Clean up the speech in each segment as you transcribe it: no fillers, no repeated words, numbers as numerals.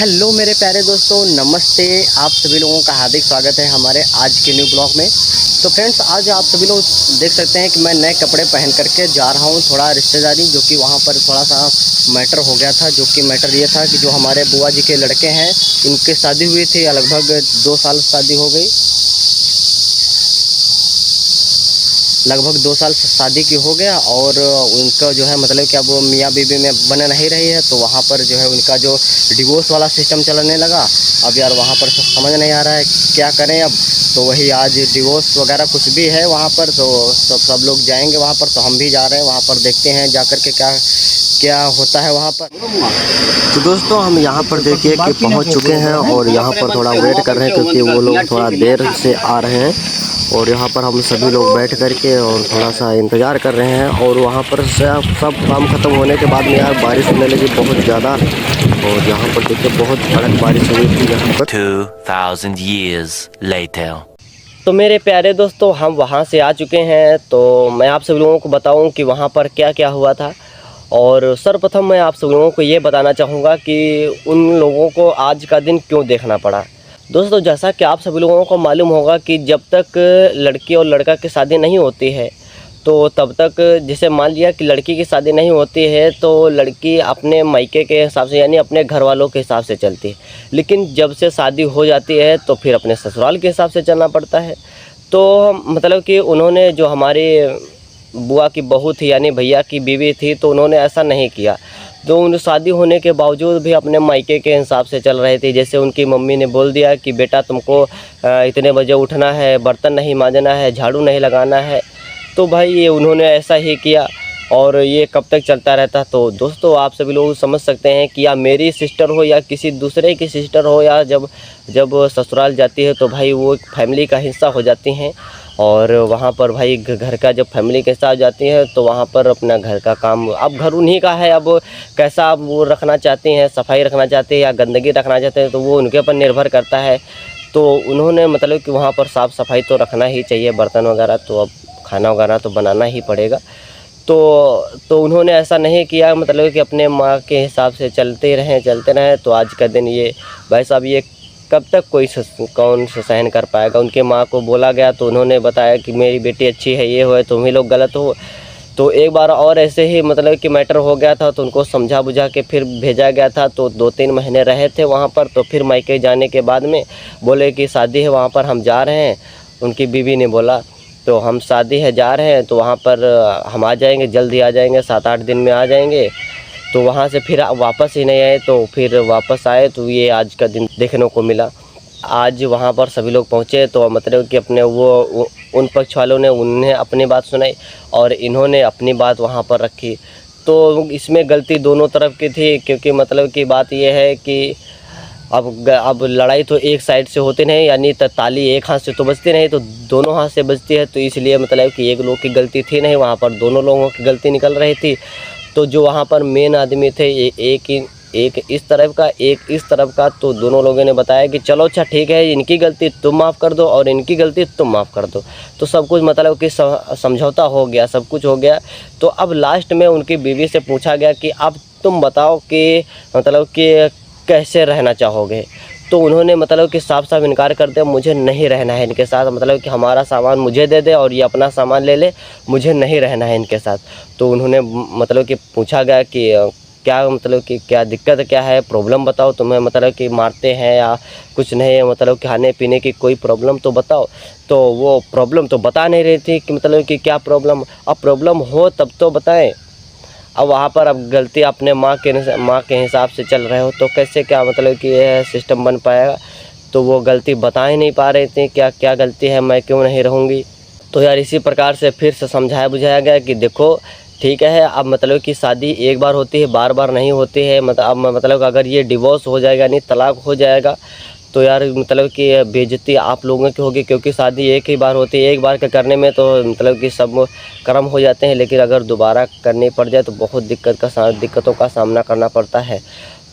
Hello मेरे प्यारे दोस्तों, नमस्ते। आप सभी लोगों का हार्दिक स्वागत है हमारे आज के न्यू ब्लॉग में। तो फ्रेंड्स, आज आप सभी लोग देख सकते हैं कि मैं नए कपड़े पहन करके जा रहा हूँ थोड़ा रिश्तेदारी, जो कि वहाँ पर थोड़ा सा मैटर हो गया था। जो कि मैटर ये था कि जो हमारे बुआ जी के लड़के हैं, इनकी शादी हुई थी, लगभग 2 साल शादी हो गई, लगभग 2 साल शादी की हो गया। और उनका जो है मतलब कि अब मियाँ बीवी में बन नहीं रही है, तो वहाँ पर जो है उनका जो डिवोर्स वाला सिस्टम चलने लगा। अब यार वहाँ पर समझ नहीं आ रहा है क्या करें अब। तो वही आज डिवोर्स वगैरह कुछ भी है वहाँ पर, तो सब लोग जाएंगे वहाँ पर। तो हम भी जा रहे हैं वहाँ पर, देखते हैं जा कर के क्या क्या होता है वहाँ पर। तो दोस्तों, हम यहाँ पर देखिए कि पहुँच चुके हैं और यहाँ पर थोड़ा वेट कर रहे हैं, क्योंकि वो लोग थोड़ा देर से आ रहे हैं। और यहाँ पर हम सभी लोग बैठ करके और थोड़ा सा इंतज़ार कर रहे हैं। और वहाँ पर सब काम ख़त्म होने के बाद में यार बारिश होने लगी बहुत ज़्यादा। और यहाँ पर देखिए बहुत कड़क बारिश हुई थी यहाँ पर। 2000 years later. तो मेरे प्यारे दोस्तों, हम वहाँ से आ चुके हैं। तो मैं आप सभी लोगों को बताऊं कि वहाँ पर क्या क्या हुआ था। और सर्वप्रथम मैं आप सभी लोगों को ये बताना चाहूँगा कि उन लोगों को आज का दिन क्यों देखना पड़ा। दोस्तों, जैसा कि आप सभी लोगों को मालूम होगा कि जब तक लड़की और लड़का की शादी नहीं होती है, तो तब तक जैसे मान लिया कि लड़की की शादी नहीं होती है, तो लड़की अपने मायके के हिसाब से यानी अपने घर वालों के हिसाब से चलती है। लेकिन जब से शादी हो जाती है तो फिर अपने ससुराल के हिसाब से चलना पड़ता है। तो मतलब कि उन्होंने जो हमारी बुआ की बहू थी यानी भैया की बीवी थी, तो उन्होंने ऐसा नहीं किया। तो उन शादी होने के बावजूद भी अपने मायके के हिसाब से चल रहे थे। जैसे उनकी मम्मी ने बोल दिया कि बेटा तुमको इतने बजे उठना है, बर्तन नहीं मांजना है, झाड़ू नहीं लगाना है, तो भाई ये उन्होंने ऐसा ही किया। और ये कब तक चलता रहता। तो दोस्तों, आप सभी लोग समझ सकते हैं कि या मेरी सिस्टर हो या किसी दूसरे की सिस्टर हो, या जब ससुराल जाती है तो भाई वो एक फैमिली का हिस्सा हो जाती हैं। और वहाँ पर भाई घर का जब फैमिली के साथ जाती है तो वहाँ पर अपना घर का काम, अब घर उन्हीं का है। अब कैसा आप वो रखना चाहती हैं, सफाई रखना चाहते हैं या गंदगी रखना चाहते हैं, तो वो उनके ऊपर निर्भर करता है। तो उन्होंने मतलब कि वहाँ पर साफ़ सफाई तो रखना ही चाहिए, बर्तन वगैरह, तो अब खाना वगैरह तो बनाना ही पड़ेगा। तो उन्होंने ऐसा नहीं किया, मतलब कि अपने माँ के हिसाब से चलते रहें। तो आज का दिन ये भाई साहब, ये कब तक कौन सहन कर पाएगा। उनके माँ को बोला गया तो उन्होंने बताया कि मेरी बेटी अच्छी है, ये हो, तुम ही लोग गलत हो। तो एक बार और ऐसे ही मतलब कि मैटर हो गया था, तो उनको समझा बुझा के फिर भेजा गया था। तो 2-3 महीने रहे थे वहाँ पर। तो फिर मायके जाने के बाद में बोले कि शादी है वहाँ पर, हम जा रहे हैं। उनकी बीवी ने बोला तो हम शादी है जा रहे हैं, तो वहाँ पर हम आ जाएंगे, जल्दी आ जाएंगे, 7-8 दिन में आ जाएंगे। तो वहाँ से फिर वापस ही नहीं आए। तो फिर वापस आए तो ये आज का दिन देखने को मिला। आज वहाँ पर सभी लोग पहुँचे, तो मतलब कि अपने उन पक्ष वालों ने उन्हें अपनी बात सुनाई और इन्होंने अपनी बात वहाँ पर रखी। तो इसमें गलती दोनों तरफ की थी, क्योंकि मतलब कि बात यह है कि अब लड़ाई तो एक साइड से होती नहीं, यानी ताली एक हाथ से तो बजती नहीं, तो दोनों हाथ से बजती है। तो इसलिए मतलब कि एक लोग की गलती थी नहीं, वहाँ पर दोनों लोगों की गलती निकल रही थी। तो जो वहाँ पर मेन आदमी थे, एक इस तरफ का, एक इस तरफ का, तो दोनों लोगों ने बताया कि चलो अच्छा ठीक है, इनकी गलती तुम माफ़ कर दो और इनकी गलती तुम माफ़ कर दो। तो सब कुछ मतलब कि समझौता हो गया, सब कुछ हो गया। तो अब लास्ट में उनकी बीवी से पूछा गया कि अब तुम बताओ कि मतलब कि कैसे रहना चाहोगे। तो उन्होंने मतलब कि साफ साफ इनकार कर दिया, मुझे नहीं रहना है इनके साथ, मतलब कि हमारा सामान मुझे दे दे और ये अपना सामान ले ले, मुझे नहीं रहना है इनके साथ। तो उन्होंने मतलब कि पूछा गया कि क्या मतलब कि क्या दिक्कत क्या है, प्रॉब्लम बताओ, तुम्हें मतलब कि मारते हैं या कुछ नहीं है, मतलब खाने पीने की कोई प्रॉब्लम तो बताओ। तो वो प्रॉब्लम तो बता नहीं रही थी कि मतलब कि क्या प्रॉब्लम, अब प्रॉब्लम हो तब तो बताएं। अब वहाँ पर अब गलती अपने माँ के हिसाब से चल रहे हो, तो कैसे क्या मतलब कि यह सिस्टम बन पाएगा। तो वो गलती बता ही नहीं पा रहे थे, क्या गलती है, मैं क्यों नहीं रहूँगी। तो यार इसी प्रकार से फिर से समझाया बुझाया गया कि देखो ठीक है, अब मतलब कि शादी एक बार होती है, बार बार नहीं होती है। मतलब अगर ये डिवोर्स हो जाएगा, यानी तलाक हो जाएगा, तो यार मतलब कि बेइज्जती आप लोगों की होगी, क्योंकि शादी एक ही बार होती है। एक बार के करने में तो मतलब कि सब कर्म हो जाते हैं, लेकिन अगर दोबारा करनी पड़ जाए तो बहुत दिक्कतों का सामना करना पड़ता है।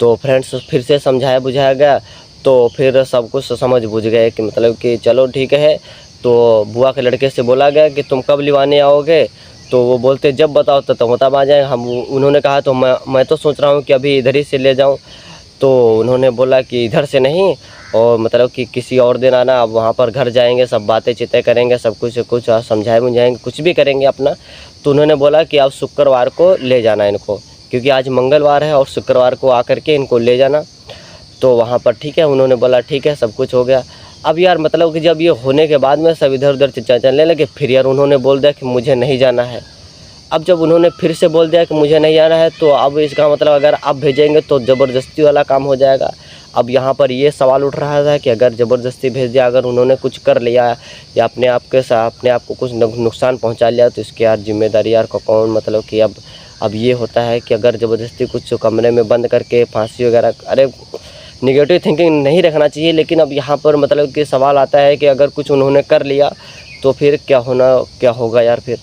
तो फ्रेंड्स, फिर से समझाया बुझाया गया, तो फिर सब कुछ समझ बुझ गए कि मतलब कि चलो ठीक है। तो बुआ के लड़के से बोला गया कि तुम कब लिवाने आओगे। तो वो बोलते जब बताओ तो तब आ जाए हम। उन्होंने कहा तो मैं तो सोच रहा हूँ कि अभी इधर ही से ले जाऊँ। तो उन्होंने बोला कि इधर से नहीं, और मतलब कि किसी और दिन आना, अब वहाँ पर घर जाएंगे, सब बातें चितें करेंगे, सब कुछ समझाए बुझाएंगे, कुछ भी करेंगे अपना। तो उन्होंने बोला कि आप शुक्रवार को ले जाना इनको, क्योंकि आज मंगलवार है और शुक्रवार को आकर के इनको ले जाना। तो वहाँ पर ठीक है, उन्होंने बोला ठीक है, सब कुछ हो गया। अब यार मतलब कि जब ये होने के बाद में सब इधर उधर चलने लगे, फिर यार उन्होंने बोल दिया कि मुझे नहीं जाना है। अब जब उन्होंने फिर से बोल दिया कि मुझे नहीं जाना है, तो अब इसका मतलब अगर आप भेजेंगे तो ज़बरदस्ती वाला काम हो जाएगा। अब यहाँ पर ये सवाल उठ रहा था कि अगर ज़बरदस्ती भेज दिया, अगर उन्होंने कुछ कर लिया या अपने आप को कुछ नुकसान पहुँचा लिया, तो इसकी यार जिम्मेदारी यार को कौन, मतलब कि अब ये होता है कि अगर ज़बरदस्ती कुछ कमरे में बंद करके फांसी वगैरह, अरे निगेटिव थिंकिंग नहीं रखना चाहिए, लेकिन अब यहाँ पर मतलब कि सवाल आता है कि अगर कुछ उन्होंने कर लिया तो फिर क्या होगा यार फिर।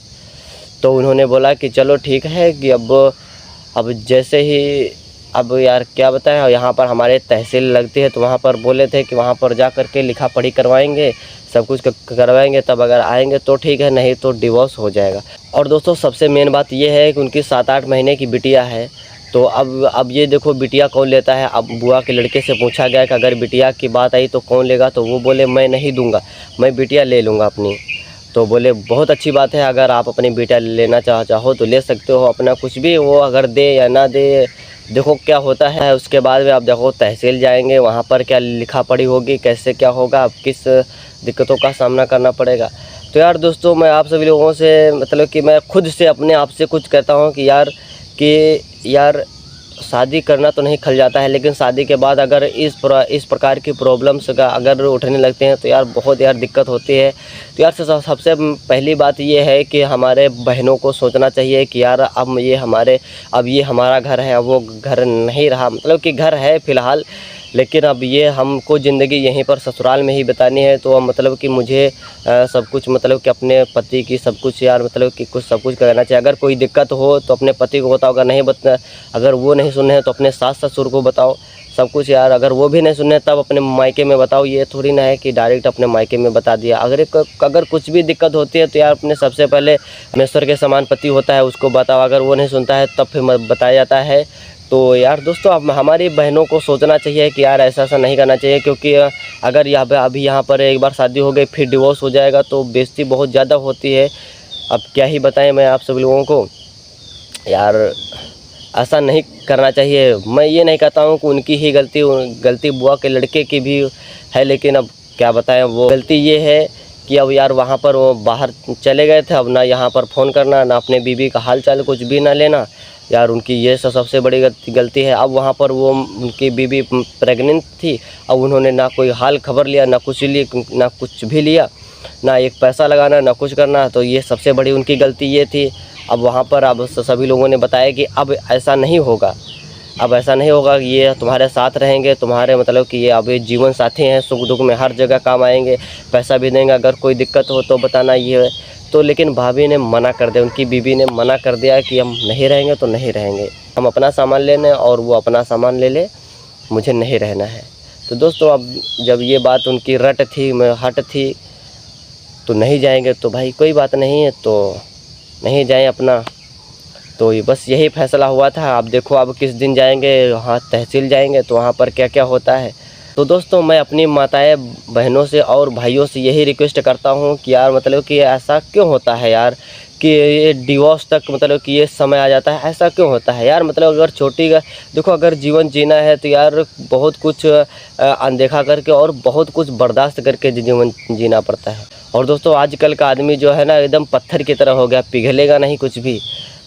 तो उन्होंने बोला कि चलो ठीक है कि अब जैसे ही, अब यार क्या बताएं, यहाँ पर हमारे तहसील लगती है, तो वहाँ पर बोले थे कि वहाँ पर जा कर के लिखा पढ़ी करवाएंगे, सब कुछ करवाएंगे, तब अगर आएंगे तो ठीक है, नहीं तो डिवोर्स हो जाएगा। और दोस्तों सबसे मेन बात ये है कि उनकी 7-8 महीने की बिटिया है। तो अब ये देखो बिटिया कौन लेता है। अब बुआ के लड़के से पूछा गया कि अगर बिटिया की बात आई तो कौन लेगा, तो वो बोले मैं नहीं दूंगा, मैं बिटिया ले लूँगा अपनी। तो बोले बहुत अच्छी बात है, अगर आप अपनी बिटिया लेना चाहो तो ले सकते हो, अपना कुछ भी वो अगर दे या ना दे, देखो क्या होता है। उसके बाद में आप देखो तहसील जाएंगे, वहाँ पर क्या लिखा पढ़ी होगी, कैसे क्या होगा, अब किस दिक्कतों का सामना करना पड़ेगा। तो यार दोस्तों मैं आप सभी लोगों से मतलब कि मैं खुद से अपने आप से कुछ कहता हूँ कि यार शादी करना तो नहीं खल जाता है, लेकिन शादी के बाद अगर इस प्रकार की प्रॉब्लम्स का अगर उठने लगते हैं तो यार बहुत यार दिक्कत होती है। तो यार सबसे पहली बात ये है कि हमारे बहनों को सोचना चाहिए कि यार अब ये हमारा घर है, अब वो घर नहीं रहा, मतलब कि घर है फ़िलहाल, लेकिन अब ये हमको ज़िंदगी यहीं पर ससुराल में ही बितानी है। तो अब मतलब कि मुझे सब कुछ मतलब कि अपने पति की सब कुछ यार मतलब कि सब कुछ करना चाहिए। अगर कोई दिक्कत हो तो अपने पति को बताओ, अगर वो नहीं सुन रहे तो अपने सास ससुर को बताओ सब कुछ यार। अगर वो भी नहीं सुन रहे तब अपने मायके में बताओ, ये थोड़ी ना है कि डायरेक्ट अपने मायके में बता दिया। अगर कुछ भी दिक्कत होती है तो यार अपने सबसे पहले परमेश्वर के समान पति होता है उसको बताओ, अगर वो नहीं सुनता है तब फिर बताया जाता है। तो यार दोस्तों अब हमारी बहनों को सोचना चाहिए कि यार ऐसा नहीं करना चाहिए, क्योंकि अगर यहाँ पर एक बार शादी हो गई फिर डिवोर्स हो जाएगा तो बेइज्जती बहुत ज़्यादा होती है। अब क्या ही बताएं मैं आप सभी लोगों को, यार ऐसा नहीं करना चाहिए। मैं ये नहीं कहता हूँ कि उनकी ही गलती बुआ के लड़के की भी है, लेकिन अब क्या बताएं, वो गलती ये है कि अब यार वहाँ पर वो बाहर चले गए थे, अब ना यहाँ पर फ़ोन करना, ना अपने बीवी का हाल चाल कुछ भी ना लेना, यार उनकी ये सबसे बड़ी गलती है। अब वहाँ पर वो उनकी बीवी प्रेग्नेंट थी, अब उन्होंने ना कोई हाल खबर लिया, ना कुछ भी लिया, ना एक पैसा लगाना, ना कुछ करना, तो ये सबसे बड़ी उनकी गलती ये थी। अब वहाँ पर अब सभी लोगों ने बताया कि अब ऐसा नहीं होगा, ये तुम्हारे साथ रहेंगे, तुम्हारे मतलब कि ये अब ये जीवन साथी हैं, सुख दुख में हर जगह काम आएंगे, पैसा भी देंगे, अगर कोई दिक्कत हो तो बताना ये है। तो लेकिन भाभी ने मना कर दिया, उनकी बीवी ने मना कर दिया कि हम नहीं रहेंगे तो नहीं रहेंगे, हम अपना सामान लेने और वो अपना सामान ले ले, मुझे नहीं रहना है। तो दोस्तों अब जब ये बात उनकी रट थी, हट थी, तो नहीं जाएंगे तो भाई कोई बात नहीं है, तो नहीं जाएं अपना। तो ये बस यही फैसला हुआ था। आप देखो अब किस दिन जाएंगे, वहाँ तहसील जाएंगे तो वहाँ पर क्या क्या होता है। तो दोस्तों मैं अपनी माताएं बहनों से और भाइयों से यही रिक्वेस्ट करता हूँ कि यार मतलब कि ऐसा क्यों होता है यार, कि ये डिवोर्स तक मतलब कि ये समय आ जाता है, ऐसा क्यों होता है यार। मतलब अगर देखो अगर जीवन जीना है तो यार बहुत कुछ अनदेखा करके और बहुत कुछ बर्दाश्त करके जीवन जीना पड़ता है। और दोस्तों आजकल का आदमी जो है ना एकदम पत्थर की तरह हो गया, पिघलेगा नहीं कुछ भी।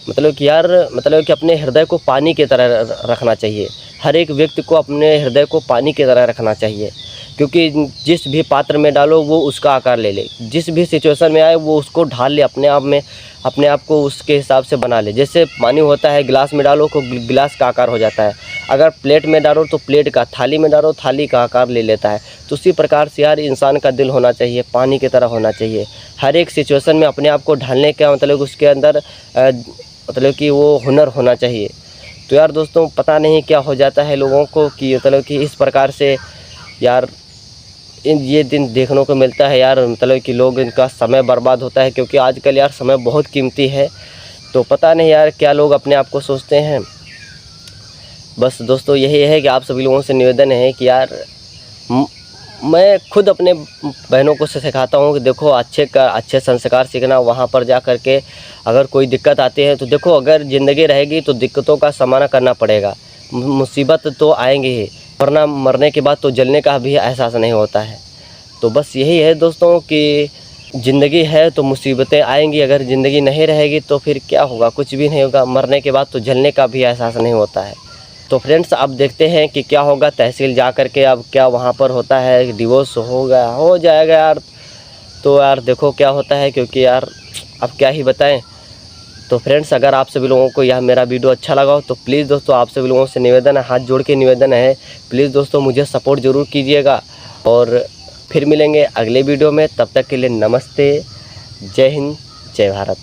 मतलब कि यार मतलब कि अपने हृदय को पानी की तरह रखना चाहिए, हर एक व्यक्ति को अपने हृदय को पानी की तरह रखना चाहिए, क्योंकि जिस भी पात्र में डालो वो उसका आकार ले ले, जिस भी सिचुएशन में आए वो उसको ढाल ले, अपने आप को उसके हिसाब से बना ले। जैसे पानी होता है गिलास में डालो तो गिलास का आकार हो जाता है, अगर प्लेट में डालो तो प्लेट का, थाली में डालो थाली का आकार ले लेता है। तो उसी प्रकार से यार इंसान का दिल होना चाहिए, पानी की तरह होना चाहिए, हर एक सिचुएशन में अपने आप को ढालने का मतलब उसके अंदर मतलब कि वो हुनर होना चाहिए। तो यार दोस्तों पता नहीं क्या हो जाता है लोगों को कि मतलब कि इस प्रकार से यार ये दिन देखने को मिलता है यार, मतलब कि लोग इनका समय बर्बाद होता है, क्योंकि आजकल यार समय बहुत कीमती है। तो पता नहीं यार क्या लोग अपने आप को सोचते हैं। बस दोस्तों यही है कि आप सभी लोगों से निवेदन है कि यार मैं खुद अपने बहनों को सिखाता हूँ कि देखो अच्छे संस्कार सीखना, वहाँ पर जा कर के अगर कोई दिक्कत आती है तो देखो अगर ज़िंदगी रहेगी तो दिक्कतों का सामना करना पड़ेगा, मुसीबत तो आएंगी ही, वरना मरने के बाद तो जलने का भी एहसास नहीं होता है। तो बस यही है दोस्तों कि ज़िंदगी है तो मुसीबतें आएंगी, अगर ज़िंदगी नहीं रहेगी तो फिर क्या होगा, कुछ भी नहीं होगा, मरने के बाद तो जलने का भी एहसास नहीं होता है। तो फ्रेंड्स अब देखते हैं कि क्या होगा, तहसील जा कर के अब क्या वहाँ पर होता है, डिवोर्स हो जाएगा यार। तो यार देखो क्या होता है, क्योंकि यार अब क्या ही बताएं। तो फ्रेंड्स अगर आप सभी लोगों को यह मेरा वीडियो अच्छा लगा हो तो प्लीज़ दोस्तों आप सभी लोगों से निवेदन है, हाथ जोड़ के निवेदन है, प्लीज़ दोस्तों मुझे सपोर्ट ज़रूर कीजिएगा। और फिर मिलेंगे अगले वीडियो में, तब तक के लिए नमस्ते, जय हिंद, जय भारत।